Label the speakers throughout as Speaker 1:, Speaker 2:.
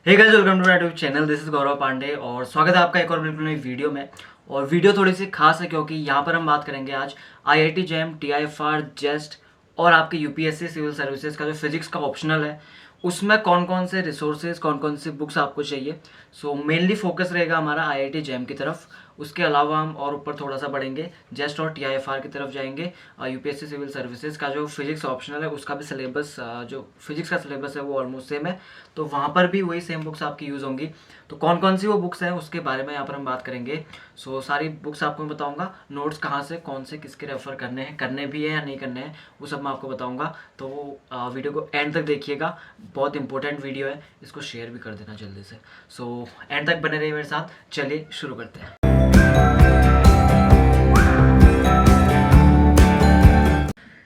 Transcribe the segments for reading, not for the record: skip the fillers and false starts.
Speaker 1: Hey guys, welcome to my YouTube channel. This is Gaurav Pandey और स्वागत है आपका एक और बिल्कुल नई वीडियो में। और वीडियो थोड़ी सी खास है क्योंकि यहाँ पर हम बात करेंगे आज आईआईटी जैम, टीआईएफआर, जेस्ट और आपके यूपीएससी सिविल सर्विसेज का जो फिजिक्स का ऑप्शनल है उसमें कौन कौन से रिसोर्सेज, कौन कौन सी बुक्स आपको चाहिए। सो मेनली फोकस रहेगा हमारा आईआईटी जैम की तरफ। उसके अलावा हम और ऊपर थोड़ा सा बढ़ेंगे, जेस्ट और टीआईएफआर की तरफ जाएंगे। यूपीएससी सिविल सर्विसेज का जो फिजिक्स ऑप्शनल है उसका भी सिलेबस, जो फिजिक्स का सिलेबस है वो ऑलमोस्ट सेम है, तो वहाँ पर भी वही सेम बुक्स आपकी यूज़ होंगी। तो कौन कौन सी वो बुक्स हैं उसके बारे में यहाँ पर हम बात करेंगे। सो सारी बुक्स आपको मैं बताऊँगा, नोट्स कहाँ से कौन से किसके रेफर करने हैं, करने भी है या नहीं करने हैं, वो सब मैं आपको बताऊँगा। तो वीडियो को एंड तक देखिएगा, बहुत इंपॉर्टेंट वीडियो है, इसको शेयर भी कर देना जल्दी से। सो एंड तक बने रहिए मेरे साथ। चलिए शुरू करते हैं।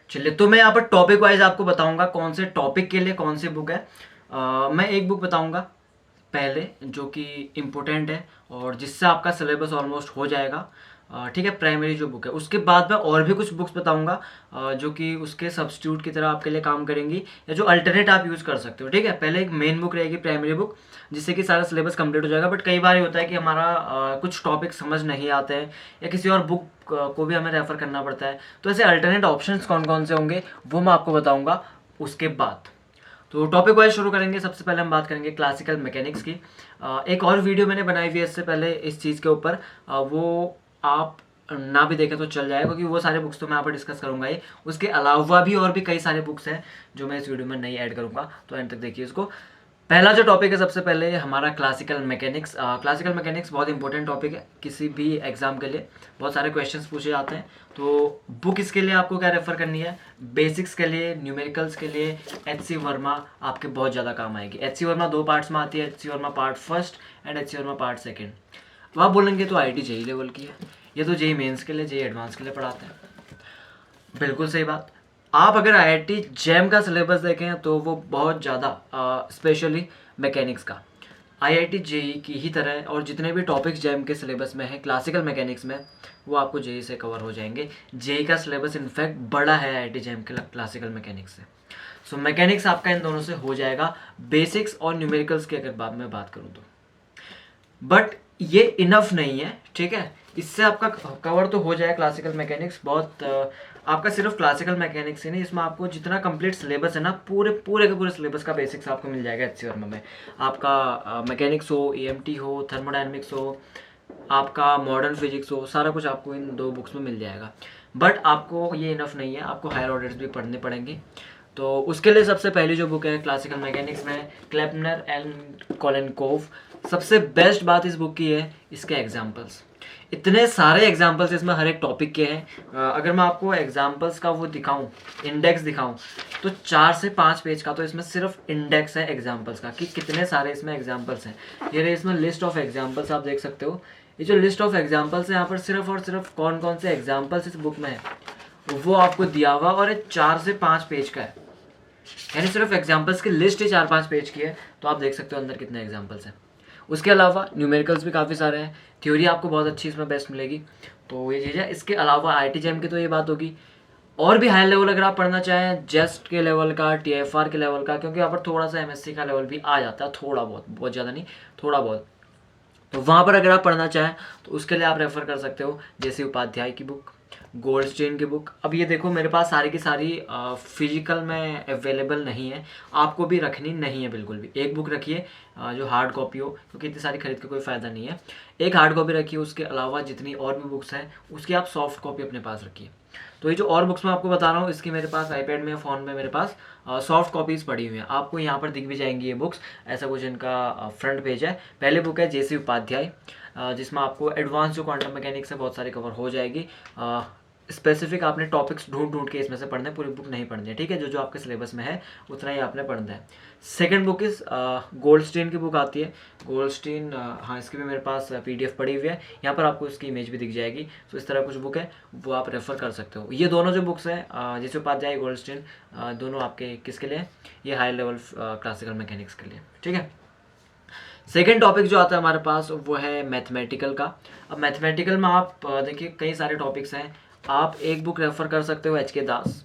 Speaker 1: चलिए, तो मैं यहाँ पर टॉपिक वाइज आपको बताऊंगा कौन से टॉपिक के लिए कौन सी बुक है। मैं एक बुक बताऊंगा पहले जो कि इम्पोर्टेंट है और जिससे आपका सिलेबस ऑलमोस्ट हो जाएगा। ठीक है, प्राइमरी जो बुक है। उसके बाद मैं और भी कुछ बुक्स बताऊंगा जो कि उसके सब्स्टिट्यूट की तरह आपके लिए काम करेंगी या जो अल्टरनेट आप यूज़ कर सकते हो। ठीक है, पहले एक मेन बुक रहेगी, प्राइमरी बुक, जिससे कि सारा सिलेबस कंप्लीट हो जाएगा। बट कई बार ये होता है कि हमारा कुछ टॉपिक समझ नहीं आते हैं या किसी और बुक को भी हमें रेफ़र करना पड़ता है। तो ऐसे अल्टरनेट ऑप्शंस कौन कौन से होंगे वो मैं आपको बताऊँगा उसके बाद। तो टॉपिक वाइज शुरू करेंगे। सबसे पहले हम बात करेंगे क्लासिकल मैकेनिक्स की। एक और वीडियो मैंने बनाई हुई है इससे पहले इस चीज़ के ऊपर, वो आप ना भी देखें तो चल जाएगा क्योंकि वो सारे बुक्स तो मैं यहाँ पर डिस्कस करूंगा ही। उसके अलावा भी और भी कई सारे बुक्स हैं जो मैं इस वीडियो में नहीं ऐड करूंगा, तो एंड तक देखिए इसको। पहला जो टॉपिक है सबसे पहले हमारा क्लासिकल मैकेनिक्स। क्लासिकल मैकेनिक्स बहुत इंपॉर्टेंट टॉपिक है किसी भी एग्जाम के लिए, बहुत सारे क्वेश्चंस पूछे जाते हैं। तो बुक इसके लिए आपको क्या रेफर करनी है, बेसिक्स के लिए, न्यूमेरिकल्स के लिए एच.सी. वर्मा आपके बहुत ज़्यादा काम आएगी। एच.सी. वर्मा 2 पार्ट्स में आती है, H C. Verma part first and H C. Verma part second. तो आप बोलेंगे तो आई.टी. जेई लेवल की है, ये तो जेई मेंस के लिए, जेई एडवांस के लिए पढ़ाते हैं। बिल्कुल सही बात। आप अगर आईआईटी जैम का सिलेबस देखें तो वो बहुत ज़्यादा स्पेशली मैकेनिक्स का आईआईटी जेई की ही तरह, और जितने भी टॉपिक्स जैम के सिलेबस में है क्लासिकल मैकेनिक्स में वो आपको जेई से कवर हो जाएंगे। जेई का सिलेबस इनफैक्ट बड़ा है आईआईटी जैम के क्लासिकल मैकेनिक्स से। सो मैकेनिक्स आपका इन दोनों से हो जाएगा। बेसिक्स और न्यूमेरिकल्स की अगर बाद में बात करूँ तो, बट ये इनफ नहीं है। ठीक है, इससे आपका कवर तो हो जाए क्लासिकल मैकेनिक्स बहुत। आपका सिर्फ क्लासिकल मैकेनिक्स ही नहीं, इसमें आपको जितना कंप्लीट सिलेबस है ना, पूरे पूरे के पूरे सिलेबस का बेसिक्स आपको मिल जाएगा एच.सी. वर्मा में। आपका मैकेनिक्स हो, ईएमटी हो, थर्मोडायनेमिक्स हो, आपका मॉडर्न फिजिक्स हो, सारा कुछ आपको इन 2 बुक्स में मिल जाएगा। बट आपको ये इनफ नहीं है, आपको हायर ऑर्डर्स भी पढ़ने पड़ेंगे। तो उसके लिए सबसे पहली जो बुक है क्लासिकल मैकेनिक्स में, क्लेपनर एंड कोलेनकोव। सबसे बेस्ट बात इस बुक की है इसके एग्जाम्पल्स। इतने सारे एग्जाम्पल्स इसमें हर एक टॉपिक के हैं। अगर मैं आपको एग्जाम्पल्स का वो दिखाऊं, इंडेक्स दिखाऊं, तो 4 से 5 पेज का तो इसमें सिर्फ इंडेक्स है एग्जाम्पल्स का कि कितने सारे इसमें एग्जाम्पल्स हैं। ये रहे इसमें लिस्ट ऑफ एग्जाम्पल्स, आप देख सकते हो। ये जो लिस्ट ऑफ एग्जाम्पल्स है यहाँ पर सिर्फ और सिर्फ कौन कौन से एग्जाम्पल्स इस बुक में है वो आपको दिया हुआ, और ये 4 से 5 पेज का है, यानी सिर्फ एग्जाम्पल्स की लिस्ट ही 4-5 पेज की है। तो आप देख सकते हो अंदर कितने एग्जाम्पल्स हैं। उसके अलावा न्यूमेरिकल्स भी काफ़ी सारे हैं, थ्योरी आपको बहुत अच्छी इसमें बेस्ट मिलेगी। तो ये चीज़ है। इसके अलावा आईआईटी जैम की तो ये बात होगी। और भी हाई लेवल अगर आप पढ़ना चाहें, जेस्ट के लेवल का, टीएफआर के लेवल का, क्योंकि यहाँ पर थोड़ा सा एमएससी का लेवल भी आ जाता है, थोड़ा बहुत, बहुत ज़्यादा नहीं, थोड़ा बहुत। तो वहाँ पर अगर आप पढ़ना चाहें तो उसके लिए आप रेफ़र कर सकते हो जैसे उपाध्याय की बुक, गोल्डस्टीन की बुक। अब ये देखो मेरे पास सारी की सारी फिजिकल में अवेलेबल नहीं है, आपको भी रखनी नहीं है बिल्कुल भी। एक बुक रखिए जो हार्ड कॉपी हो, क्योंकि इतनी सारी खरीद के कोई फ़ायदा नहीं है। एक हार्ड कॉपी रखिए, उसके अलावा जितनी और भी बुक्स हैं उसकी आप सॉफ्ट कॉपी अपने पास रखिए। तो ये जो और बुक्स मैं आपको बता रहा हूँ इसकी मेरे पास आईपैड में, फ़ोन में मेरे पास सॉफ्ट कॉपीज़ पड़ी हुई हैं। आपको यहाँ पर दिख भी जाएंगी ये बुक्स, ऐसा कुछ इनका फ्रंट पेज है। पहले बुक है जेसी उपाध्याय, जिसमें आपको एडवांस जो क्वांटम मैकेनिक्स है बहुत सारी कवर हो जाएगी। स्पेसिफिक आपने टॉपिक्स ढूंढ ढूंढ के इसमें से पढ़ना है, पूरी बुक नहीं पढ़नी है। ठीक है, जो जो आपके सिलेबस में है उतना ही आपने पढ़ना है। सेकंड बुक इस गोल्डस्टीन की बुक आती है, गोल्डस्टीन। हाँ, इसकी भी मेरे पास पीडीएफ पड़ी हुई है, यहाँ पर आपको इसकी इमेज भी दिख जाएगी। तो इस तरह कुछ बुक है वो आप रेफ़र कर सकते हो। ये दोनों जो बुक्स हैं जैसे उपाध्याय, गोल्डस्टीन, दोनों आपके किसके लिए, ये हाई लेवल क्लासिकल मैकेनिक्स के लिए। ठीक है। सेकेंड टॉपिक जो आता है हमारे पास वो है मैथमेटिकल का। अब मैथमेटिकल में आप देखिए कई सारे टॉपिक्स हैं। आप एक बुक रेफ़र कर सकते हो एच के दास,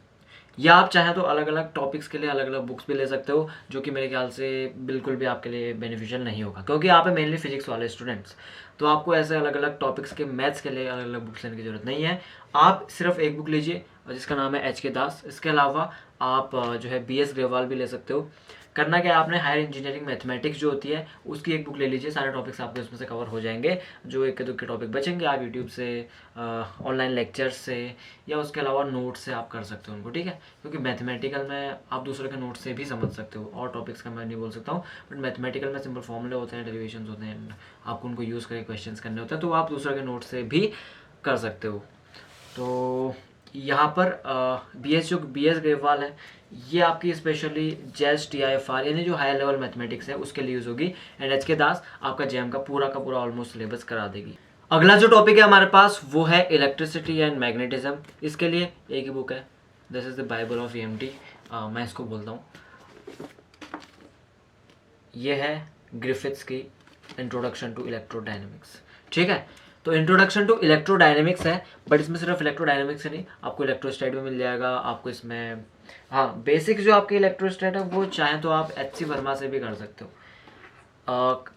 Speaker 1: या आप चाहें तो अलग अलग टॉपिक्स के लिए अलग अलग बुक्स भी ले सकते हो, जो कि मेरे ख्याल से बिल्कुल भी आपके लिए बेनिफिशियल नहीं होगा, क्योंकि आप है मेनली फिजिक्स वाले स्टूडेंट्स। तो आपको ऐसे अलग अलग टॉपिक्स के मैथ्स के लिए अलग अलग बुक्स लेने की ज़रूरत नहीं है। आप सिर्फ एक बुक लीजिए जिसका नाम है एच के दास। इसके अलावा आप जो है बी एस ग्रेवाल भी ले सकते हो। करना क्या है, आपने हायर इंजीनियरिंग मैथमेटिक्स जो होती है उसकी एक बुक ले लीजिए, सारे टॉपिक्स आपके उसमें से कवर हो जाएंगे। जो एक दो के टॉपिक बचेंगे आप यूट्यूब से, ऑनलाइन लेक्चर्स से, या उसके अलावा नोट से आप कर सकते हो उनको, ठीक है। क्योंकि मैथमेटिकल में आप दूसरे के नोट से भी समझ सकते हो, और टॉपिक्स का मैं नहीं बोल सकता हूँ, बट मैथमेटिकल में सिंपल फॉर्मूले होते हैं, डेरिवेशंस होते हैं, आपको उनको यूज़ करके क्वेश्चंस करने होते हैं, तो आप दूसरे के नोट से भी कर सकते हो। तो यहाँ पर बी एस ग्रेवाल है, ये आपकी स्पेशली जेस TIFR यानी जो हायर लेवल मैथमेटिक्स है उसके लिए यूज़ होगी। एंड एच के दास आपका जेम का पूरा ऑलमोस्ट सिलेबस करा देगी। अगला जो टॉपिक है हमारे पास वो है इलेक्ट्रिसिटी एंड मैग्नेटिज्म। इसके लिए एक ही बुक है, this is the Bible of EMT, मैं इसको बोलता हूँ। ये है ग्रिफिथ्स की इंट्रोडक्शन टू इलेक्ट्रोडायनेमिक्स, ठीक है। तो इंट्रोडक्शन टू इलेक्ट्रोडायनेमिक्स है, बट इसमें सिर्फ इलेक्ट्रोडायनेमिक्स ही नहीं, आपको इलेक्ट्रोस्टैट भी मिल जाएगा आपको इसमें। हाँ, बेसिक जो आपके इलेक्ट्रोस्टैट है वो चाहें तो आप HC वर्मा से भी कर सकते हो।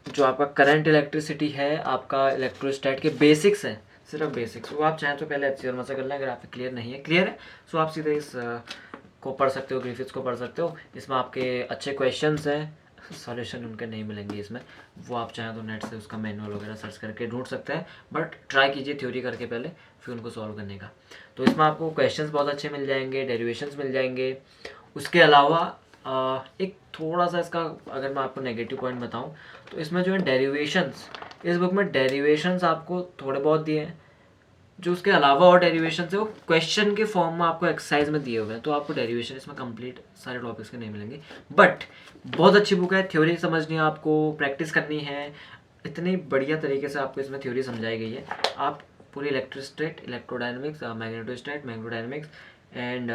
Speaker 1: जो आपका करंट इलेक्ट्रिसिटी है, आपका इलेक्ट्रोस्टैट के बेसिक्स हैं, सिर्फ बेसिक्स, वो आप चाहें तो पहले HC वर्मा से कर लें। अगर आपको क्लियर नहीं है, क्लियर है, सो आप सीधे इस को पढ़ सकते हो, ग्रिफिथ्स को पढ़ सकते हो। इसमें आपके अच्छे क्वेश्चंस हैं, सॉल्यूशन उनके नहीं मिलेंगे इसमें, वो आप चाहें तो नेट से उसका मैनुअल वगैरह सर्च करके ढूंढ सकते हैं, बट ट्राई कीजिए थ्योरी करके पहले, फिर उनको सॉल्व करने का। तो इसमें आपको क्वेश्चंस बहुत अच्छे मिल जाएंगे, डेरिवेशंस मिल जाएंगे। उसके अलावा एक थोड़ा सा इसका अगर मैं आपको नेगेटिव पॉइंट बताऊं, तो इसमें जो है डेरिवेशंस, इस बुक में डेरिवेशंस आपको थोड़े बहुत दिए हैं, जो उसके अलावा और डेरिवेशन है वो क्वेश्चन के फॉर्म में आपको एक्सरसाइज में दिए हुए हैं, तो आपको डेरिवेशन इसमें कंप्लीट सारे टॉपिक्स के नहीं मिलेंगे। बट बहुत अच्छी बुक है, थ्योरी समझनी है आपको, प्रैक्टिस करनी है, इतनी बढ़िया तरीके से आपको इसमें थ्योरी समझाई गई है। आप पूरी इलेक्ट्रोस्टैट, इलेक्ट्रोडायनेमिक्स, मैग्नेटोस्टैट, मैग्नेटोडायनेमिक्स एंड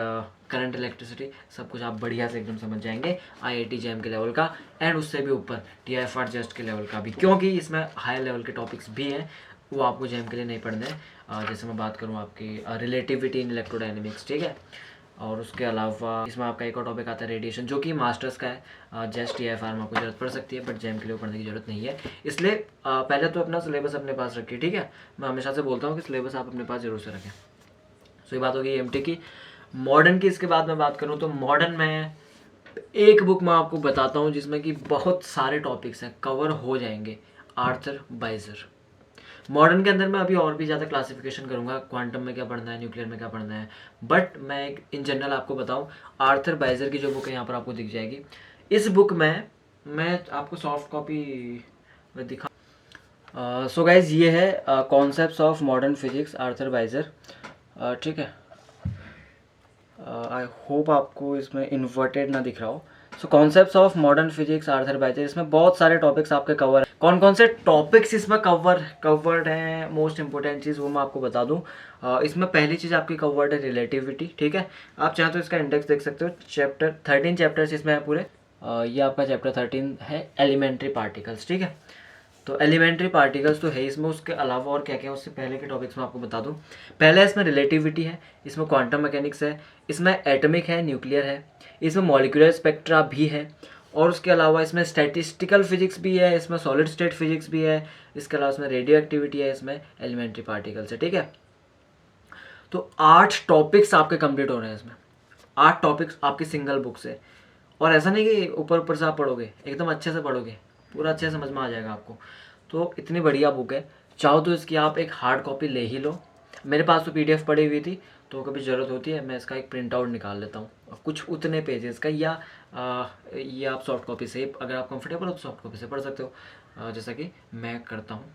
Speaker 1: करंट इलेक्ट्रिसिटी सब कुछ आप बढ़िया से एकदम समझ जाएंगे, IIT JEM के लेवल का, एंड उससे भी ऊपर TIFR जस्ट के लेवल का भी, क्योंकि इसमें हाई लेवल के टॉपिक्स भी हैं, वो आपको JEM के लिए नहीं पढ़ने हैं। जैसे मैं बात करूँ आपकी रिलेटिविटी इन इलेक्ट्रोडायनेमिक्स, ठीक है। और उसके अलावा इसमें आपका एक और टॉपिक आता है रेडिएशन, जो कि मास्टर्स का है, जस्ट TIFR में आपको जरूरत पड़ सकती है, बट JEM के लिए पढ़ने की जरूरत नहीं है। इसलिए पहले तो अपना सिलेबस अपने पास रखिए, ठीक है। मैं हमेशा से बोलता हूँ कि सिलेबस आप अपने पास जरूर से रखें। सो ये बात होगी EMT की। मॉडर्न की इसके बाद मैं बात करूँ तो मॉडर्न में एक बुक मैं आपको बताता हूँ जिसमें कि बहुत सारे टॉपिक्स हैं, कवर हो जाएंगे, आर्थर बाइजर। मॉडर्न के अंदर मैं अभी और भी ज़्यादा क्लासिफिकेशन करूँगा, क्वांटम में क्या पढ़ना है, न्यूक्लियर में क्या पढ़ना है, बट मैं एक इन जनरल आपको बताऊँ, आर्थर बाइजर की जो बुक है यहाँ पर आपको दिख जाएगी। इस बुक में मैं आपको सॉफ्ट कॉपी दिखा। सो गाइज ये है concepts of modern physics, Arthur Beiser, ठीक है। आई होप आपको इसमें इन्वर्टेड ना दिख रहा हो। So concepts of modern physics, Arthur Beiser, इसमें बहुत सारे टॉपिक्स आपके कवर हैं। कौन कौन से टॉपिक्स इसमें कवर्ड हैं, मोस्ट इंपॉर्टेंट चीज़ वो मैं आपको बता दूं। इसमें पहली चीज़ आपकी कवर्ड है रिलेटिविटी, ठीक है। आप चाहें तो इसका इंडेक्स देख सकते हो, चैप्टर 13 चैप्टर्स इसमें है पूरे। ये आपका चैप्टर 13 है एलिमेंट्री पार्टिकल्स, ठीक है। तो एलिमेंट्री पार्टिकल्स तो है इसमें, उसके अलावा और क्या क्या है उससे पहले के टॉपिक्स में आपको बता दूं। पहले इसमें रिलेटिविटी है, इसमें क्वांटम मैकेनिक्स है, इसमें एटॉमिक है, न्यूक्लियर है, इसमें मॉलिक्यूलर स्पेक्ट्रा भी है, और उसके अलावा इसमें स्टैटिस्टिकल फिजिक्स भी है, इसमें सॉलिड स्टेट फिजिक्स भी है, इसके अलावा इसमें रेडियो एक्टिविटी है, इसमें एलिमेंट्री पार्टिकल्स है, ठीक है। तो 8 टॉपिक्स आपके कंप्लीट हो रहे हैं इसमें, 8 टॉपिक्स आपकी सिंगल बुक से। और ऐसा नहीं कि ऊपर ऊपर से आप पढ़ोगे, एकदम अच्छे से पढ़ोगे, पूरा अच्छे से समझ में आ जाएगा आपको। तो इतनी बढ़िया बुक है, चाहो तो इसकी आप एक हार्ड कॉपी ले ही लो। मेरे पास तो PDF पड़ी हुई थी, तो कभी ज़रूरत होती है मैं इसका एक प्रिंट आउट निकाल लेता हूँ, कुछ उतने पेजेस का, या ये आप सॉफ्ट कॉपी से, अगर आप कंफर्टेबल हो तो सॉफ्ट कॉपी से पढ़ सकते हो, जैसा कि मैं करता हूँ।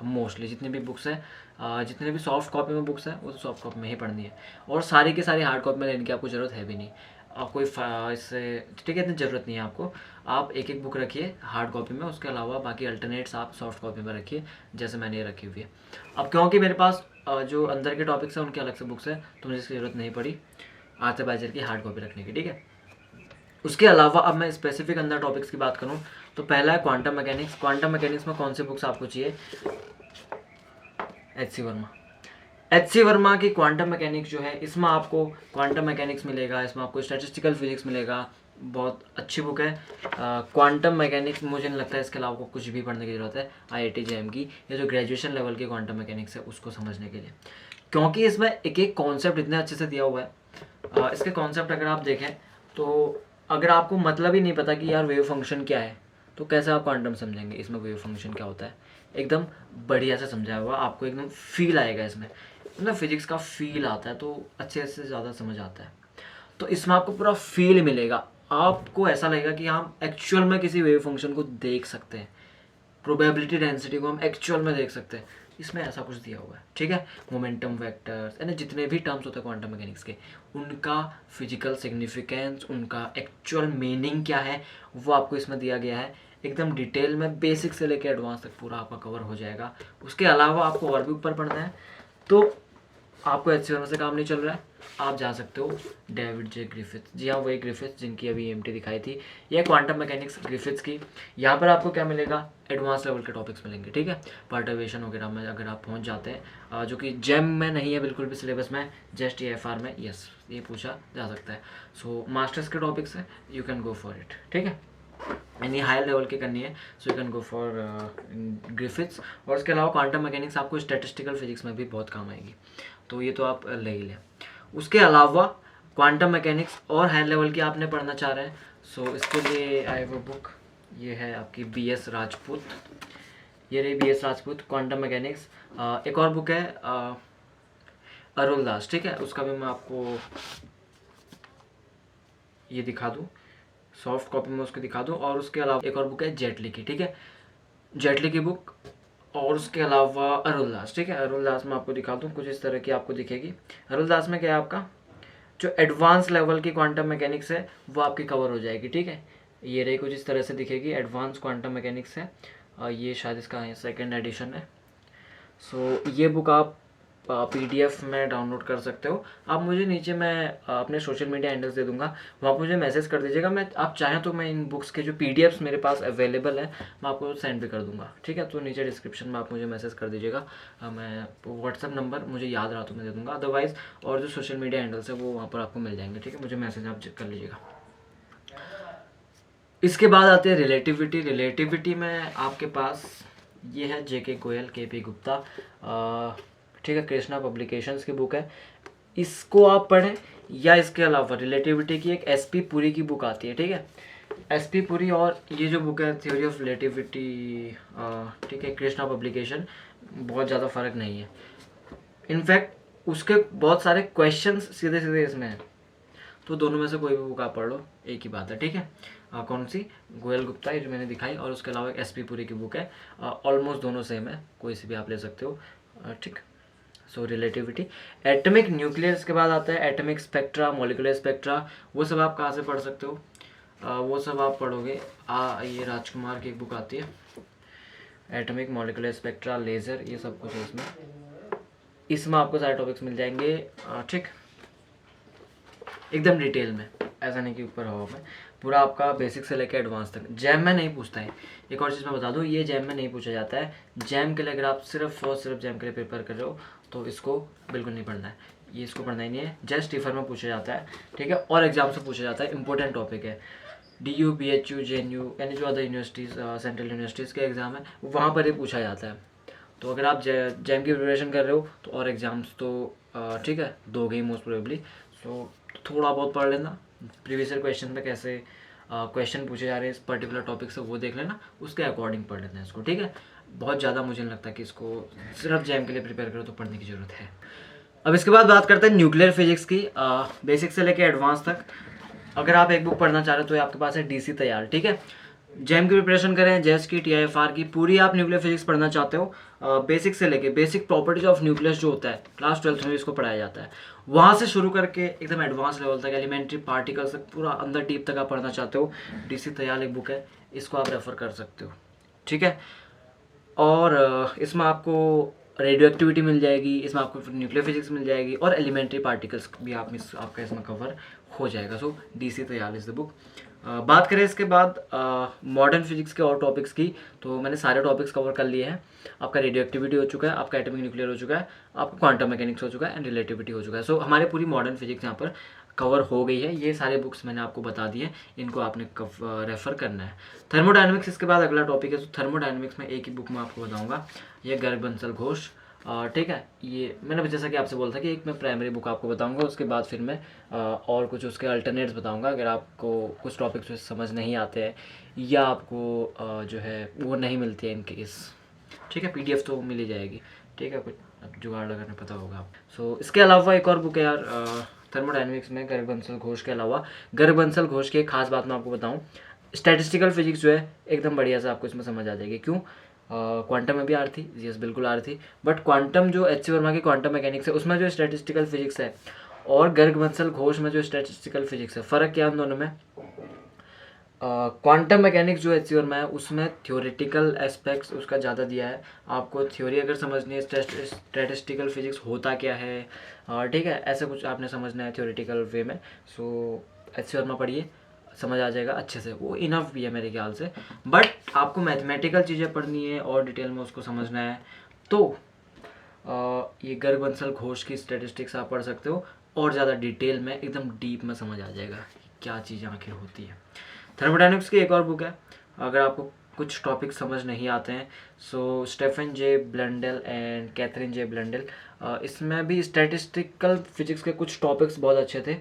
Speaker 1: मोस्टली जितनी भी बुक्स हैं, जितने भी सॉफ्ट कॉपी में बुक्स हैं, वो तो सॉफ्ट कॉपी में ही पढ़नी है, और सारी की सारी हार्ड कॉपी में लेने की आपको ज़रूरत है भी नहीं। कोई इससे, ठीक है, इतनी ज़रूरत नहीं है आपको। आप एक एक बुक रखिए हार्ड कॉपी में, उसके अलावा बाकी अल्टरनेट्स आप सॉफ्ट कॉपी में रखिए, जैसे मैंने ये रखी हुई है। अब क्योंकि मेरे पास जो अंदर के टॉपिक्स हैं उनके अलग से बुक्स हैं, तो मुझे इसकी ज़रूरत नहीं पड़ी आर्थर बाइजर की हार्ड कॉपी रखने की, ठीक है। उसके अलावा अब मैं स्पेसिफिक अंदर टॉपिक्स की बात करूँ तो पहला है क्वांटम मैकेनिक्स। क्वांटम मैकेनिक्स में कौन सी बुक्स आपको चाहिए? HC वर्मा। एच.सी. वर्मा की क्वांटम मैकेनिक्स जो है, इसमें आपको क्वांटम मैकेनिक्स मिलेगा, इसमें आपको स्टैटिस्टिकल फिजिक्स मिलेगा। बहुत अच्छी बुक है क्वांटम मैकेनिक्स। मुझे नहीं लगता है इसके अलावा आपको कुछ भी पढ़ने की ज़रूरत है IIT JM की, या जो ग्रेजुएशन लेवल की क्वांटम मैकेनिक्स है उसको समझने के लिए, क्योंकि इसमें एक एक कॉन्सेप्ट इतने अच्छे से दिया हुआ है। इसके कॉन्सेप्ट अगर आप देखें तो अगर आपको मतलब ही नहीं पता कि यार वेव फंक्शन क्या है, तो कैसे आप क्वांटम समझेंगे इसमें वेव फंक्शन क्या होता है। एकदम बढ़िया से समझाया हुआ, आपको एकदम फील आएगा इसमें, मतलब फिजिक्स का फील आता है तो अच्छे से ज़्यादा समझ आता है। तो इसमें आपको पूरा फील मिलेगा, आपको ऐसा लगेगा कि हम एक्चुअल में किसी वेव फंक्शन को देख सकते हैं, प्रोबेबिलिटी डेंसिटी को हम एक्चुअल में देख सकते हैं। इसमें ऐसा कुछ दिया हुआ है, ठीक है। मोमेंटम वेक्टर्स यानी जितने भी टर्म्स होते हैं क्वांटम मैकेनिक्स के, उनका फिजिकल सिग्निफिकेंस, उनका एक्चुअल मीनिंग क्या है, वो आपको इसमें दिया गया है। एकदम डिटेल में बेसिक से लेकर एडवांस तक पूरा आपका कवर हो जाएगा। उसके अलावा आपको और भी ऊपर पढ़ना है तो आपको एच.सी. वर्मा से काम नहीं चल रहा है, आप जा सकते हो डेविड जे ग्रिफिथ। जी हाँ, वही ग्रिफिथ जिनकी अभी EMT दिखाई थी, यह क्वांटम मैकेनिक्स ग्रिफिथ्स की। यहाँ पर आपको क्या मिलेगा, एडवांस लेवल के टॉपिक्स मिलेंगे, ठीक है। पर्टर्वेशन वगैरह में अगर आप पहुँच जाते हैं, जो कि जेम में नहीं है बिल्कुल भी सिलेबस में, जस्ट AFR में यस ये पूछा जा सकता है। सो मास्टर्स के टॉपिक्स है, you can go for it, ठीक है। यानी हाई लेवल की करनी है so you can go for Griffiths. और उसके अलावा क्वांटम मैकेनिक्स आपको स्टैटिस्टिकल फिजिक्स में भी बहुत काम आएगी, तो ये तो आप ले ही लें। उसके अलावा क्वांटम मैकेनिक्स और हाई लेवल की आपने पढ़ना चाह रहे हैं, सो इसके लिए आई वो बुक, ये है आपकी BS राजपूत, ये रही BS राजपूत क्वांटम मैकेनिक्स। एक और बुक है अरुल दास, ठीक है, उसका भी मैं आपको ये दिखा दूँ, सॉफ्ट कॉपी में उसको दिखा दूँ। और उसके अलावा एक और बुक है जेटली की, ठीक है, जेटली की बुक। और उसके अलावा अरुल दास, ठीक है, अरुल दास में आपको दिखा दूँ, कुछ इस तरह की आपको दिखेगी। अरुल दास में क्या है, आपका जो एडवांस लेवल की क्वांटम मैकेनिक्स है वो आपकी कवर हो जाएगी, ठीक है। ये रही कुछ इस तरह से दिखेगी, एडवांस क्वांटम मैकेनिक्स है। ये शायद इसका सेकेंड एडिशन है। सो ये बुक आप PDF में डाउनलोड कर सकते हो। आप मुझे नीचे मैं अपने सोशल मीडिया हैंडल्स दे दूंगा, वहाँ आप मुझे मैसेज कर दीजिएगा। मैं आप चाहें तो मैं इन बुक्स के जो PDFs मेरे पास अवेलेबल है मैं आपको सेंड भी कर दूंगा, ठीक है। तो नीचे डिस्क्रिप्शन में आप मुझे मैसेज कर दीजिएगा, मैं व्हाट्सअप नंबर मुझे याद रहा तो मैं दे दूँगा, अदरवाइज़ और जो सोशल मीडिया हैंडल्स है वो वहाँ पर आपको मिल जाएंगे, ठीक है। मुझे मैसेज आप चेक कर लीजिएगा। इसके बाद आते हैं रिलेटिविटी। रिलेटिविटी में आपके पास ये है JK गोयल, KP गुप्ता, ठीक है, कृष्णा पब्लिकेशंस की बुक है, इसको आप पढ़ें। या इसके अलावा रिलेटिविटी की एक SP पुरी की बुक आती है, ठीक है, SP पुरी। और ये जो बुक है थ्योरी ऑफ रिलेटिविटी, ठीक है, कृष्णा पब्लिकेशन, बहुत ज़्यादा फ़र्क नहीं है। इनफैक्ट उसके बहुत सारे क्वेश्चंस सीधे सीधे इसमें हैं, तो दोनों में से कोई भी बुक आप पढ़ लो, एक ही बात है, ठीक है। कौन सी, गोयल गुप्ता ये जो मैंने दिखाई, और उसके अलावा एक SP पुरी की बुक है, ऑलमोस्ट दोनों सेम है, कोई सी भी आप ले सकते हो, ठीक। सो रिलेटिविटी, एटमिक न्यूक्लियर, इसके बाद आता है एटमिक स्पेक्ट्रा, मॉलिकुलर स्पेक्ट्रा, वो सब आप कहाँ से पढ़ सकते हो, वो सब आप पढ़ोगे ये राजकुमार की एक बुक आती है, एटमिक मॉलिकुलर स्पेक्ट्रा, लेज़र, ये सब कुछ है इसमें। इसमें आपको सारे टॉपिक्स मिल जाएंगे, ठीक, एकदम डिटेल में, ऐसा नहीं कि ऊपर हवा में, पूरा आपका बेसिक से लेकर एडवांस तक। जैम में नहीं पूछता है, एक और चीज़ मैं बता दूँ, ये जैम में नहीं पूछा जाता है। जैम के लिए अगर आप सिर्फ और सिर्फ जैम के लिए प्रिपेयर कर रहे हो तो इसको बिल्कुल नहीं पढ़ना है, ये इसको पढ़ना ही नहीं है। जस्ट टिफर में पूछा जाता है, ठीक है, और एग्जाम से पूछा जाता है, इंपॉर्टेंट टॉपिक है। DU BHU JNU यानी जो अदर यूनिवर्सिटीज़ सेंट्रल यूनिवर्सिटीज़ के एग्ज़ाम है वहाँ पर ही पूछा जाता है। तो अगर आप जैम की प्रिपरेशन कर रहे हो तो और एग्ज़ाम्स तो ठीक है दोगे ही मोस्ट प्रोबेबली। सो थोड़ा बहुत पढ़ लेना, प्रीवियस ईयर क्वेश्चन में कैसे क्वेश्चन पूछे जा रहे हैं इस पर्टिकुलर टॉपिक से, वो देख लेना, उसके अकॉर्डिंग पढ़ लेना इसको, ठीक है। बहुत ज़्यादा मुझे नहीं लगता कि इसको सिर्फ जैम के लिए प्रिपेयर करो तो पढ़ने की ज़रूरत है। अब इसके बाद बात करते हैं न्यूक्लियर फिजिक्स की, बेसिक से लेकर एडवांस तक। अगर आप एक बुक पढ़ना चाह रहे हो तो आपके पास है DC तैयार, ठीक है। जेम की प्रिपरेशन करें, जेस की, TIFR की, पूरी आप न्यूक्लियर फिजिक्स पढ़ना चाहते हो, बेसिक से लेके बेसिक प्रॉपर्टीज ऑफ न्यूक्लियस जो होता है क्लास 12th में इसको पढ़ाया जाता है, वहाँ से शुरू करके एकदम एडवांस लेवल तक, एलिमेंट्री पार्टिकल्स तक, पूरा अंदर डीप तक आप पढ़ना चाहते हो, DC तैयार एक बुक है, इसको आप रेफर कर सकते हो, ठीक है। और इसमें आपको रेडियो एक्टिविटी मिल जाएगी, इसमें आपको न्यूक्लियर फिजिक्स मिल जाएगी, और एलिमेंट्री पार्टिकल्स भी आपका इसमें कवर हो जाएगा। सो DC तैयार इज द बुक। बात करें इसके बाद मॉडर्न फिजिक्स के और टॉपिक्स की, तो मैंने सारे टॉपिक्स कवर कर लिए हैं। आपका रेडियो एक्टिविटी हो चुका है, आपका एटॉमिक न्यूक्लियर हो चुका है, आपका क्वांटम मैकेनिक्स हो चुका है एंड रिलेटिविटी हो चुका है। सो हमारी पूरी मॉडर्न फिजिक्स यहाँ पर कवर हो गई है। ये सारे बुक्स मैंने आपको बता दिए, इनको आपने रेफ़र करना है। थर्मोडायनेमिक्स इसके बाद अगला टॉपिक है। तो थर्मोडायनेमिक्स में एक ही बुक में आपको बताऊँगा, ये गर्ग बंसल घोष, ठीक है। ये मैंने जैसा कि आपसे बोला था कि एक मैं प्राइमरी बुक आपको बताऊंगा, उसके बाद फिर मैं और कुछ उसके अल्टरनेट्स बताऊंगा। अगर आपको कुछ टॉपिक्स समझ नहीं आते हैं या आपको जो है वो नहीं मिलती है इनके केस, ठीक है, पीडीएफ तो मिल ही जाएगी, ठीक है, कुछ अब जुगाड़ लगाना पता होगा आप। सो इसके अलावा एक और बुक है यार थर्मोडायनेमिक्स में गर्ग बंसल घोष के अलावा। गर्ग बंसल घोष की एक खास बात मैं आपको बताऊँ, स्टैटिस्टिकल फिजिक्स जो है एकदम बढ़िया से आपको इसमें समझ आ जाएगी। क्यों? क्वांटम में भी आ रही थी, यस बिल्कुल आ रही थी, बट क्वांटम जो एच सी वर्मा की क्वांटम मैकेनिक्स है उसमें जो स्टैटिस्टिकल फिजिक्स है और गर्ग बंसल घोष में जो स्टैटिस्टिकल फिजिक्स है, फ़र्क क्या है उन दोनों में? क्वांटम मैकेनिक्स जो एच सी वर्मा है उसमें थ्योरेटिकल एस्पेक्ट्स उसका ज़्यादा दिया है। आपको थ्योरी अगर समझनी है स्टैटिस्टिकल फिजिक्स होता क्या है, ठीक है, ऐसा कुछ आपने समझना है थ्योरेटिकल वे में, सो एच सी वर्मा पढ़िए, समझ आ जाएगा अच्छे से, वो इनफ भी है मेरे ख्याल से। बट आपको मैथमेटिकल चीज़ें पढ़नी है और डिटेल में उसको समझना है तो ये गर्ग बंसल घोष की स्टैटिस्टिक्स आप पढ़ सकते हो, और ज़्यादा डिटेल में एकदम डीप में समझ आ जाएगा क्या चीज़ आखिर होती है। थर्मोडायनेमिक्स की एक और बुक है, अगर आपको कुछ टॉपिक समझ नहीं आते हैं, so Stephen J Blundell and Katherine J Blundell, इसमें भी स्टैटिस्टिकल फिजिक्स के कुछ टॉपिक्स बहुत अच्छे थे,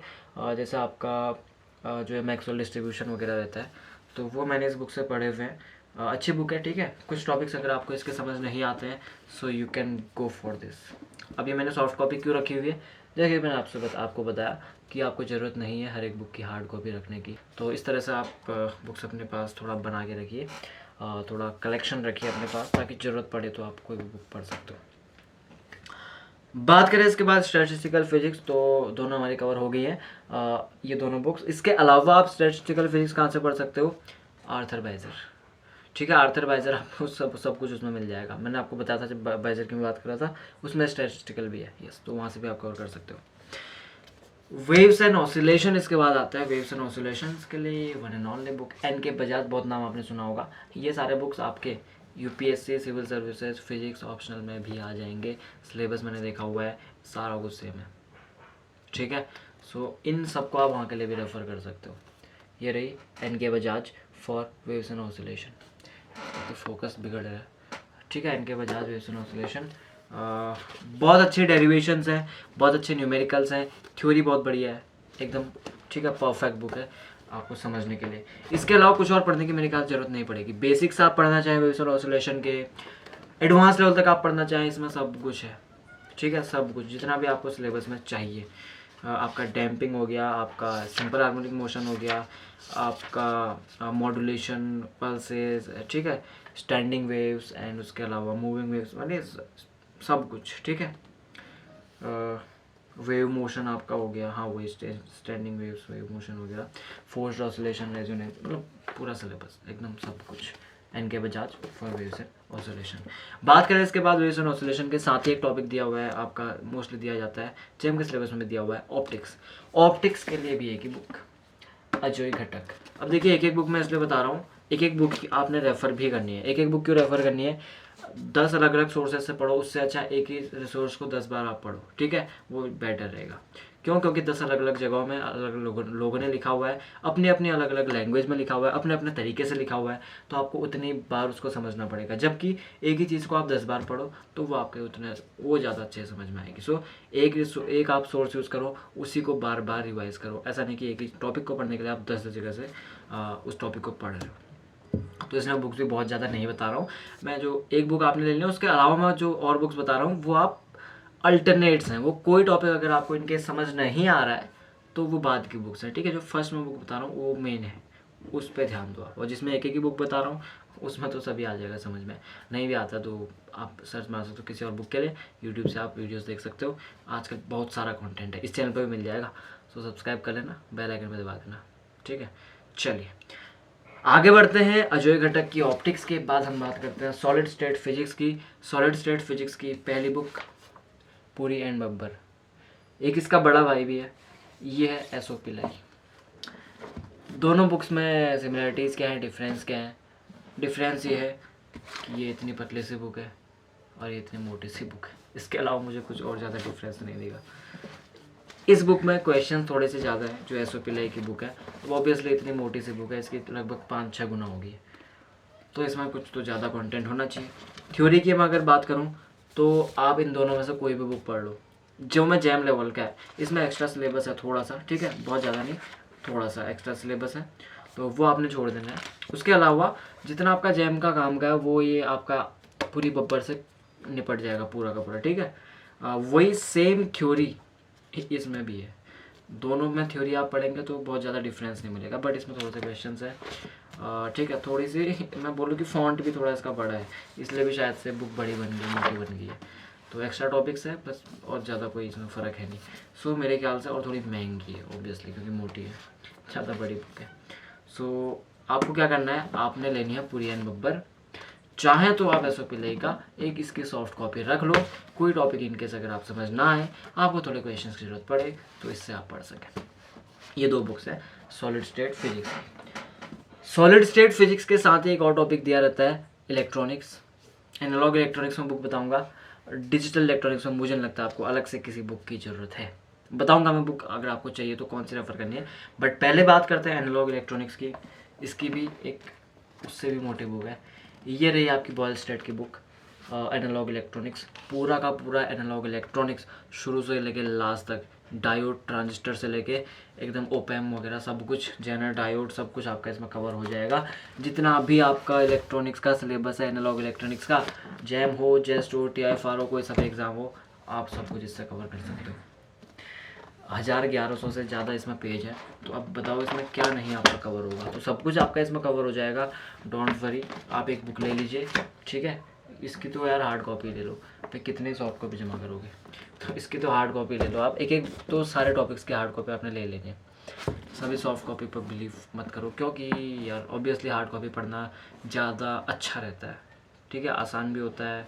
Speaker 1: जैसे आपका जो है मैक्सवेल डिस्ट्रीब्यूशन वगैरह रहता है, तो वो मैंने इस बुक से पढ़े हुए हैं। अच्छी बुक है, ठीक है। कुछ टॉपिक्स अगर आपको इसके समझ नहीं आते हैं so you can go for this. अब ये मैंने सॉफ्ट कॉपी क्यों रखी हुई है, देखिए मैंने आपको बताया कि आपको ज़रूरत नहीं है हर एक बुक की हार्ड कॉपी रखने की, तो इस तरह से आप बुक्स अपने पास थोड़ा बना के रखिए, थोड़ा कलेक्शन रखिए अपने पास, ताकि ज़रूरत पड़े तो आप कोई भी बुक पढ़ सकते हो। बात करें इसके बाद स्टैटिस्टिकल फिजिक्स, तो दोनों हमारी कवर हो गई है, ये दोनों बुक्स। इसके अलावा आप स्टैटिस्टिकल फिजिक्स कहाँ से पढ़ सकते हो? आर्थर बाइजर, ठीक है, आर्थर बाइजर आपको सब कुछ उसमें मिल जाएगा। मैंने आपको बताया था जब बाइजर की बात कर रहा था, उसमें स्टैटिस्टिकल भी है, यस, तो वहाँ से भी आप कवर कर सकते हो। वेव्स एंड ऑसिलेशन इसके बाद आता है। वेव्स एंड ऑसिलेशन के लिए one and only book N K Bajaj, बहुत नाम आपने सुना होगा। ये सारे बुक्स आपके UPSC, civil services, physics optional में भी आ जाएंगे। सिलेबस मैंने देखा हुआ है, सारा कुछ सेम है, ठीक है। सो इन सबको आप वहाँ के लिए भी रेफर कर सकते हो। ये रही N K Bajaj for waves and oscillation, तो फोकस बिगड़ रहा है, ठीक है। N K Bajaj waves and oscillation, बहुत अच्छे डेरिवेशंस हैं, बहुत अच्छे न्यूमेरिकल्स हैं, थ्योरी बहुत बढ़िया है एकदम, ठीक है, परफेक्ट बुक है आपको समझने के लिए। इसके अलावा कुछ और पढ़ने की मेरे ख्याल जरूरत नहीं पड़ेगी। बेसिक्स आप पढ़ना चाहें वेव्स एंड ऑसिलेशन के, एडवांस लेवल तक आप पढ़ना चाहें, इसमें सब कुछ है, ठीक है, सब कुछ जितना भी आपको सिलेबस में चाहिए। आपका डैम्पिंग हो गया, आपका सिंपल हार्मोनिक मोशन हो गया, आपका मॉड्यूलेशन पल्सेस, ठीक है, स्टैंडिंग वेव्स एंड उसके अलावा मूविंग वेव्स, माने सब कुछ, ठीक है। वेव मोशन आपका हो गया, हाँ वही स्टैंडिंग वेव्स, वेव मोशन हो गया, फोर्स्ड ऑसिलेशन, रेजोनेंस, मतलब पूरा सिलेबस एकदम सब कुछ N K Bajaj for waves and oscillation. बात करें इसके बाद वेव्स एंड ऑसिलेशन के साथ ही एक टॉपिक दिया हुआ है आपका, मोस्टली दिया जाता है जेम के सिलेबस में दिया हुआ है, ऑप्टिक्स। ऑप्टिक्स के लिए भी एक ही बुक, अजय घटक। अब देखिए एक एक बुक मैं इसलिए बता रहा हूँ, एक एक बुक आपने रेफ़र भी करनी है। एक एक बुक क्यों रेफ़र करनी है? 10 अलग अलग सोर्सेज से पढ़ो, उससे अच्छा एक ही रिसोर्स को 10 बार आप पढ़ो, ठीक है, वो बेटर रहेगा। क्यों? क्योंकि 10 अलग अलग जगहों में अलग अलग लोगों ने लिखा हुआ है, अपनी अपनी अलग अलग लैंग्वेज में लिखा हुआ है, अपने अपने तरीके से लिखा हुआ है, तो आपको उतनी बार उसको समझना पड़ेगा। जबकि एक ही चीज़ को आप 10 बार पढ़ो तो वो आपके उतने वो ज़्यादा अच्छे से समझ में आएगी। सो एक आप सोर्स यूज़ करो, उसी को बार बार रिवाइज़ करो। ऐसा नहीं कि एक ही टॉपिक को पढ़ने के लिए आप 10 जगह से उस टॉपिक को पढ़ रहे हो। तो इसलिए बुक्स भी बहुत ज़्यादा नहीं बता रहा हूँ मैं, जो एक बुक आपने ले लेना, उसके अलावा मैं जो और बुक्स बता रहा हूँ वो आप अल्टरनेट्स हैं। वो कोई टॉपिक अगर आपको इनके समझ नहीं आ रहा है तो वो बाद की बुक्स हैं, ठीक है। जो फर्स्ट में बुक बता रहा हूँ वो मेन है, उस पर ध्यान दो आप। और जिसमें एक एक ही बुक बता रहा हूँ उसमें तो सभी आ जाएगा समझ में। नहीं भी आता तो आप सर्च मार सकते हो किसी और बुक के लिए, यूट्यूब से आप वीडियोस देख सकते हो। आजकल बहुत सारा कंटेंट है, इस चैनल पर भी मिल जाएगा, सो सब्सक्राइब कर लेना, बेल आइकन में दबा देना, ठीक है। चलिए आगे बढ़ते हैं अजय घटक की ऑप्टिक्स के बाद हम बात करते हैं सॉलिड स्टेट फिजिक्स की। सॉलिड स्टेट फिजिक्स की पहली बुक पुरी एंड बब्बर, एक इसका बड़ा भाई भी है, ये है एसओ पिल्लाई। दोनों बुक्स में सिमिलरिटीज़ क्या है, डिफरेंस क्या है? डिफरेंस ये है कि ये इतनी पतली सी बुक है और ये इतनी मोटी सी बुक है। इसके अलावा मुझे कुछ और ज़्यादा डिफरेंस नहीं देगा। इस बुक में क्वेश्चन थोड़े से ज़्यादा हैं, जो एसओपी लाई की बुक है। तो ऑब्वियसली इतनी मोटी सी बुक है, इसकी लगभग 5-6 गुना होगी, तो इसमें कुछ तो ज़्यादा कंटेंट होना चाहिए। थ्योरी की मैं अगर बात करूँ तो आप इन दोनों में से कोई भी बुक पढ़ लो। जो मैं जैम लेवल का है, इसमें एक्स्ट्रा सिलेबस है थोड़ा सा, ठीक है, बहुत ज़्यादा नहीं, थोड़ा सा एक्स्ट्रा सिलेबस है, तो वो आपने छोड़ देना है। उसके अलावा जितना आपका जैम का काम का है वो ये आपका पूरी बब्बर से निपट जाएगा पूरा का पूरा, ठीक है। वही सेम थ्योरी इसमें भी है। दोनों में थ्योरी आप पढ़ेंगे तो बहुत ज़्यादा डिफरेंस नहीं मिलेगा, बट इसमें थोड़े से क्वेश्चन है, ठीक है। थोड़ी सी मैं बोलूँ कि फॉन्ट भी थोड़ा इसका बड़ा है, इसलिए भी शायद से बुक बड़ी बन गई, मोटी बन गई है। तो एक्स्ट्रा टॉपिक्स है बस, और ज़्यादा कोई इसमें फ़र्क है नहीं। सो मेरे ख्याल से और थोड़ी महंगी है ऑब्वियसली, क्योंकि मोटी है, ज़्यादा बड़ी बुक है। सो आपको क्या करना है, आपने लेनी है पूरी एन बब्बर। चाहे तो आप एसओपी लेगा एक इसकी सॉफ्ट कॉपी रख लो, कोई टॉपिक इनकेस अगर आप समझ ना आए, आपको थोड़े क्वेश्चन की जरूरत पड़े तो इससे आप पढ़ सकें। ये 2 बुक्स है solid state physics. Solid state physics के साथ ही एक और टॉपिक दिया रहता है इलेक्ट्रॉनिक्स। एनालॉग इलेक्ट्रॉनिक्स में बुक बताऊंगा। डिजिटल इलेक्ट्रॉनिक्स में मुझे नहीं लगता आपको अलग से किसी बुक की ज़रूरत है, बताऊंगा मैं बुक अगर आपको चाहिए तो कौन सी रेफर करनी है। बट पहले बात करते हैं एनालॉग इलेक्ट्रॉनिक्स की। इसकी भी एक उससे भी मोटी बुक है। ये रही आपकी बॉयल स्टेट की बुक, एनालॉग इलेक्ट्रॉनिक्स। पूरा का पूरा एनालॉग इलेक्ट्रॉनिक्स शुरू से लेके लास्ट तक, डायोड ट्रांजिस्टर से लेके एकदम ओपैम वगैरह सब कुछ, जेनर डायोड सब कुछ आपका इसमें कवर हो जाएगा। जितना भी आपका इलेक्ट्रॉनिक्स का सिलेबस है एनालॉग इलेक्ट्रॉनिक्स का, जैम हो, जेस्ट हो, TIFR हो, कोई सब एग्ज़ाम हो, आप सब कुछ इससे कवर कर सकते हो। 1100 से ज़्यादा इसमें पेज है, तो अब बताओ इसमें क्या नहीं आपका कवर होगा। तो सब कुछ आपका इसमें कवर हो जाएगा, डोंट वरी। आप एक बुक ले लीजिए, ठीक है। इसकी तो यार हार्ड कॉपी ले लो, फिर कितनी सॉफ्ट कॉपी जमा करोगे, तो इसकी तो हार्ड कॉपी ले लो आप। एक एक तो सारे टॉपिक्स की हार्ड कॉपी आपने ले लेनी है। सभी सॉफ्ट कॉपी पर बिलीव मत करो, क्योंकि यार ऑब्वियसली हार्ड कॉपी पढ़ना ज़्यादा अच्छा रहता है, ठीक है, आसान भी होता है।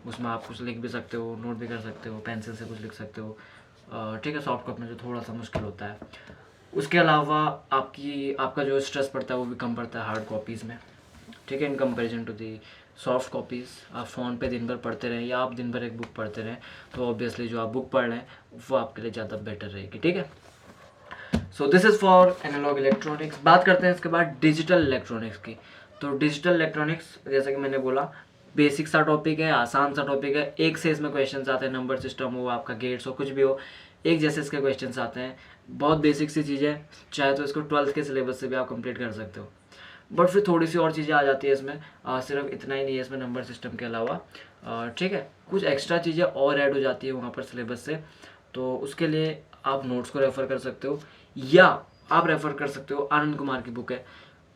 Speaker 1: उसमें आप कुछ लिख भी सकते हो, नोट भी कर सकते हो, पेंसिल से कुछ लिख सकते हो, ठीक है। सॉफ्ट कॉपी में जो थोड़ा सा मुश्किल होता है। उसके अलावा आपका जो स्ट्रेस पड़ता है वो भी कम पड़ता है हार्ड कॉपीज़ में, ठीक है, in comparison to the soft copies. आप फ़ोन पे दिन भर पढ़ते रहें या आप दिन भर एक बुक पढ़ते रहें, तो ऑब्वियसली जो आप बुक पढ़ रहे हैं वो आपके लिए ज़्यादा बेटर रहेगी, ठीक है। So this is for analogue electronics. बात करते हैं इसके बाद डिजिटल इलेक्ट्रॉनिक्स की। तो डिजिटल इलेक्ट्रॉनिक्स जैसा कि मैंने बोला, बेसिक सा टॉपिक है, आसान सा टॉपिक है। एक से इसमें क्वेश्चन आते हैं, नंबर सिस्टम हो, आपका गेट्स हो, कुछ भी हो, एक जैसे इसके क्वेश्चन आते हैं। बहुत बेसिक सी चीज़ है, चाहे तो इसको 12th के सिलेबस से भी आप कंप्लीट कर सकते हो। बट फिर थोड़ी सी और चीज़ें आ जाती है इसमें, सिर्फ इतना ही नहीं है इसमें नंबर सिस्टम के अलावा, ठीक है, कुछ एक्स्ट्रा चीज़ें और ऐड हो जाती है वहाँ पर सिलेबस से। तो उसके लिए आप नोट्स को रेफ़र कर सकते हो, या आप रेफ़र कर सकते हो आनंद कुमार की बुक है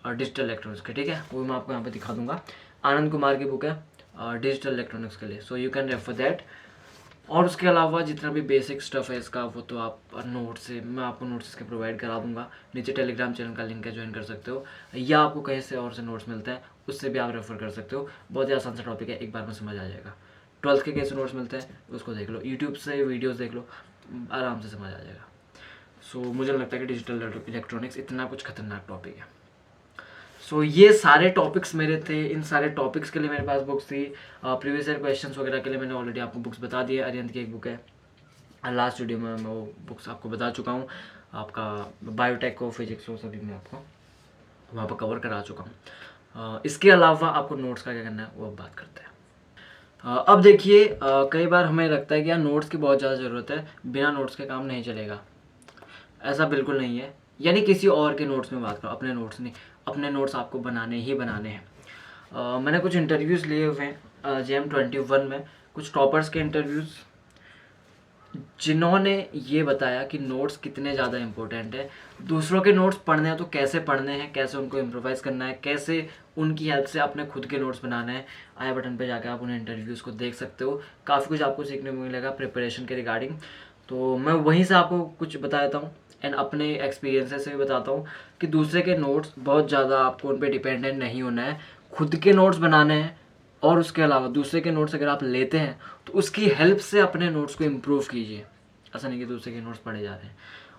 Speaker 1: डिजिटल इलेक्ट्रॉनिक्स की, ठीक है, वो मैं आपको यहाँ पे दिखा दूंगा। आनंद कुमार की बुक है डिजिटल इलेक्ट्रॉनिक्स के लिए, so you can refer that. और उसके अलावा जितना भी बेसिक स्टफ है इसका, वो तो आप नोट्स से, मैं आपको नोट्स इसके प्रोवाइड करा दूंगा। नीचे टेलीग्राम चैनल का लिंक है, ज्वाइन कर सकते हो, या आपको कहीं से और से नोट्स मिलते हैं उससे भी आप रेफ़र कर सकते हो। बहुत ही आसान सा टॉपिक है, एक बार में समझ आ जाएगा। 12th के कैसे नोट्स मिलते हैं उसको देख लो, यूट्यूब से वीडियोज़ देख लो, आराम से समझ आ जाएगा। सो मुझे लगता है कि डिजिटल इलेक्ट्रॉनिक्स इतना कुछ खतरनाक टॉपिक है। सो ये सारे टॉपिक्स मेरे थे। इन सारे टॉपिक्स के लिए मेरे पास बुक्स थी। प्रीवियस ईयर क्वेश्चंस वगैरह के लिए मैंने ऑलरेडी आपको बुक्स बता दिए। अरिहंत की एक बुक है, लास्ट वीडियो में मैं वो बुक्स आपको बता चुका हूँ। आपका बायोटेक हो, फिजिक्स हो, सभी मैं आपको वहाँ पर कवर करा चुका हूँ। इसके अलावा आपको नोट्स का क्या करना है वो अब बात करते हैं। अब देखिए, कई बार हमें लगता है कि यार नोट्स की बहुत ज़्यादा ज़रूरत है, बिना नोट्स के काम नहीं चलेगा। ऐसा बिल्कुल नहीं है, यानी किसी और के नोट्स में बात करो, अपने नोट्स नहीं। अपने नोट्स आपको बनाने ही बनाने हैं। मैंने कुछ इंटरव्यूज़ लिए हुए हैं JM21 में, कुछ टॉपर्स के इंटरव्यूज़, जिन्होंने ये बताया कि नोट्स कितने ज़्यादा इंपॉर्टेंट है। दूसरों के नोट्स पढ़ने हैं तो कैसे पढ़ने हैं, कैसे उनको इम्प्रोवाइज़ करना है, कैसे उनकी हेल्प से अपने खुद के नोट्स बनाना है। आई बटन पे जाकर आप उन इंटरव्यूज़ को देख सकते हो, काफ़ी कुछ आपको सीखने को मिलेगा प्रिपरेशन के रिगार्डिंग। तो मैं वहीं से आपको कुछ बता देता हूँ, एंड अपने एक्सपीरियंसेस से भी बताता हूँ कि दूसरे के नोट्स बहुत ज़्यादा आपको उन पर डिपेंडेंट नहीं होना है, खुद के नोट्स बनाने हैं। और उसके अलावा दूसरे के नोट्स अगर आप लेते हैं तो उसकी हेल्प से अपने नोट्स को इम्प्रूव कीजिए। ऐसा नहीं कि दूसरे के नोट्स पढ़े जा रहे हैं।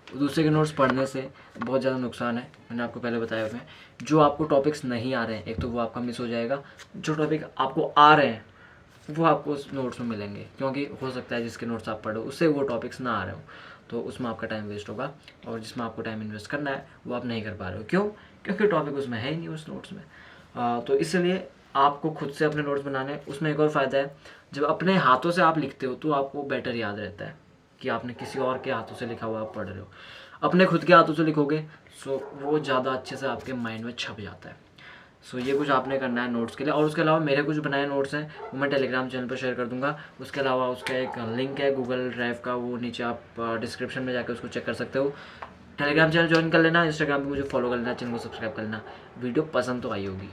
Speaker 1: दूसरे के नोट्स पढ़ने से बहुत ज़्यादा नुकसान है, मैंने आपको पहले बताया हुआ है। जो आपको टॉपिक्स नहीं आ रहे हैं, एक तो वो आपका मिस हो जाएगा, जो टॉपिक आपको आ रहे हैं वो आपको उस नोट्स में मिलेंगे, क्योंकि हो सकता है जिसके नोट्स आप पढ़ो उससे वो टॉपिक्स ना आ रहे हो, तो उसमें आपका टाइम वेस्ट होगा, और जिसमें आपको टाइम इन्वेस्ट करना है वो आप नहीं कर पा रहे हो। क्यों? क्योंकि टॉपिक उसमें है ही नहीं उस नोट्स में। तो इसलिए आपको खुद से अपने नोट्स बनाने हैं। उसमें एक और फ़ायदा है, जब अपने हाथों से आप लिखते हो तो आपको बेटर याद रहता है कि आपने किसी और के हाथों से लिखा हुआ आप पढ़ रहे हो। अपने खुद के हाथों से लिखोगे सो वो ज़्यादा अच्छे से आपके माइंड में छप जाता है। सो ये कुछ आपने करना है नोट्स के लिए। और उसके अलावा मेरे कुछ बनाए नोट्स हैं वो मैं टेलीग्राम चैनल पर शेयर कर दूंगा। उसके अलावा उसका एक लिंक है गूगल ड्राइव का, वो नीचे आप डिस्क्रिप्शन में जाकर उसको चेक कर सकते हो। टेलीग्राम चैनल ज्वाइन कर लेना, इंस्टाग्राम पे मुझे फॉलो कर लेना, चैनल को सब्सक्राइब कर लेना। वीडियो पसंद तो आई होगी,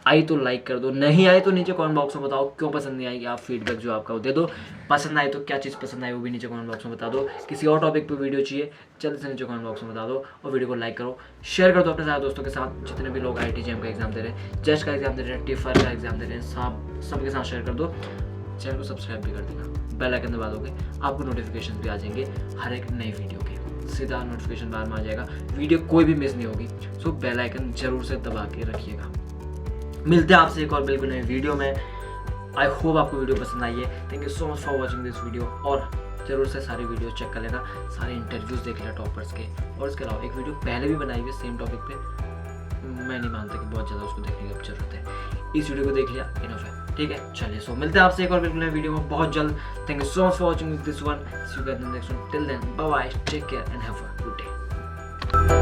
Speaker 1: आई तो लाइक कर दो, नहीं आई तो नीचे कमेंट बॉक्स में बताओ क्यों पसंद नहीं आएगी। आप फीडबैक जो आपका वो दे दो। पसंद आई तो क्या चीज़ पसंद आई वो भी नीचे कमेंट बॉक्स में बता दो। किसी और टॉपिक पे वीडियो चाहिए जल्दी से नीचे कमेंट बॉक्स में बता दो, और वीडियो को लाइक करो, शेयर कर दो अपने सारे दोस्तों के साथ। जितने भी लोग IIT JAM का एग्जाम दे रहे हैं, जस्ट का एग्जाम दे रहे हैं, टिफर का एग्जाम दे रहे हैं, सबके साथ शेयर कर दो। चैनल को सब्सक्राइब भी कर देना, बेल आइकन दबा दोगे आपको नोटिफिकेशन भी आ जाएंगे हर एक नई वीडियो के, सीधा नोटिफिकेशन बार में आ जाएगा, वीडियो कोई भी मिस नहीं होगी। सो बेल आइकन जरूर से दबा के रखिएगा। मिलते हैं आपसे एक और बिल्कुल नई वीडियो में। आई होप आपको वीडियो पसंद आई है। Thank you so much for watching this video, और जरूर से सारी वीडियो चेक कर लेना, सारे इंटरव्यूज़ देख लेना टॉपर्स के। और इसके अलावा एक वीडियो पहले भी बनाई हुई है सेम टॉपिक पे, मैं नहीं मानता कि बहुत ज़्यादा उसको देखने की अब जरूरत है। इस वीडियो को देख लिया, इनफ है, ठीक है। चलिए सो मिलते हैं आपसे एक और बिल्कुल नई वीडियो में बहुत जल्द। Thank you so much for watching this one, see you guys in the next one, till then bye bye, take care and have a good day.